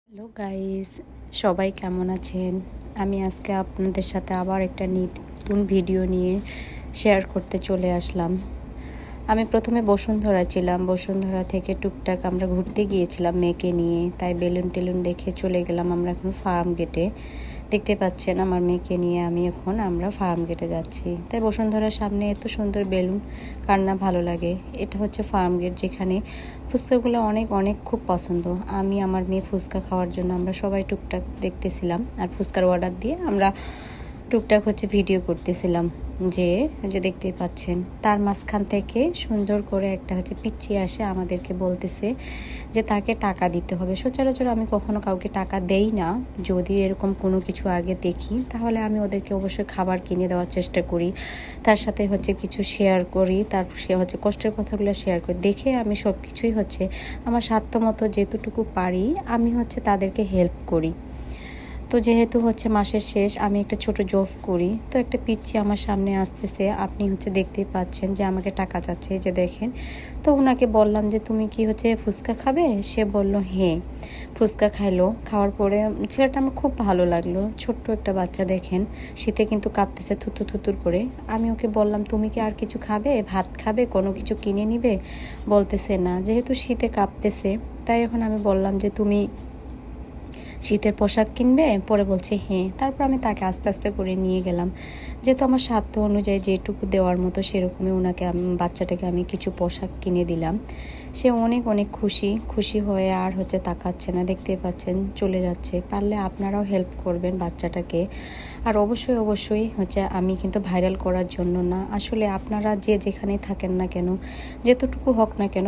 Hello guys, সবাই কেমন আছেন? আমি আজকে আপনাদের সাথে আবার একটা নতুন ভিডিও নিয়ে শেয়ার করতে চলে আসলাম। আমি প্রথমে বসুন্ধরা ছিলাম, বসুন্ধরা থেকে টুকটাক আমরা ঘুরতে গিয়েছিলাম মেয়েকে নিয়ে, তাই বেলুন টেলুন দেখে চলে গেলাম আমরা এখন ফার্ম গেটে। দেখতে পাচ্ছেন আমার মেয়েকে নিয়ে আমরা ফার্ম গেটে যাচ্ছি। তাই বসুন্ধরার সামনে এত সুন্দর বেলুন কার না ভালো লাগে। এটা হচ্ছে ফার্ম গেট, যেখানে ফুচকাগুলো অনেক অনেক খুব পছন্দ। আমি আমার মেয়ে ফুচকা খাওয়ার জন্য আমরা সবাই টুকটাক দেখতেছিলাম, আর ফুচকার অর্ডার দিয়ে আমরা টুকটাক ভিডিও করতেছিলাম। যে দেখতেই পাচ্ছেন, তার মাঝখান থেকে সুন্দর করে একটা পিচ্চি আসে আমাদেরকে বলতেছে যে তাকে টাকা দিতে হবে। সচরাচর আমি কখনো কাউকে টাকা দেই না। যদি এরকম কোনো কিছু আগে দেখি তাহলে আমি ওদেরকে অবশ্যই খাবার কিনে দেওয়ার চেষ্টা করি, তার সাথে কিছু শেয়ার করি, তারপর সে কষ্টের কথাগুলো শেয়ার করি। দেখে আমি সব কিছুই আমার সাধ্যমতো যেতটুকু পারি আমি তাদেরকে হেল্প করি। তো যেহেতু মাসের শেষ, আমি একটা ছোট জব করি, তো একটা পিচ্চি আমার সামনে আসতেছে। আপনি দেখতেই পাচ্ছেন যে আমাকে টাকা চাচ্ছে, যে দেখেন। তো ওনাকে বললাম যে তুমি কি ফুচকা খাবে? সে বলল হ্যাঁ। ফুচকা খাইলো। খাওয়ার পরে ছেলেটা আমার খুব ভালো লাগলো। ছোট্ট একটা বাচ্চা, দেখেন শীতে কিন্তু কাঁপতেছে থুতু থুতুর করে। আমি ওকে বললাম তুমি কি আর কিছু খাবে, ভাত খাবে, কোনো কিছু কিনে নিবে? বলতেছে না, যেহেতু শীতে কাঁপতেছে। তাই এখন আমি বললাম যে তুমি শীতের পোশাক কিনবে? পরে বলছে হ্যাঁ। তারপর আমি তাকে আস্তে আস্তে করে নিয়ে গেলাম, যেহেতু আমার সাধ্য অনুযায়ী যেটুকু দেওয়ার মতো সেরকমই বাচ্চাটাকে আমি কিছু পোশাক কিনে দিলাম। সে অনেক অনেক খুশি হয়ে আর তাকাচ্ছে না, দেখতে পাচ্ছেন চলে যাচ্ছে। পারলে আপনারাও হেল্প করবেন বাচ্চাটাকে। আর অবশ্যই আমি কিন্তু ভাইরাল করার জন্য না, আসলে আপনারা যে যেখানেই থাকেন না কেন, যেতটুকু হোক না কেন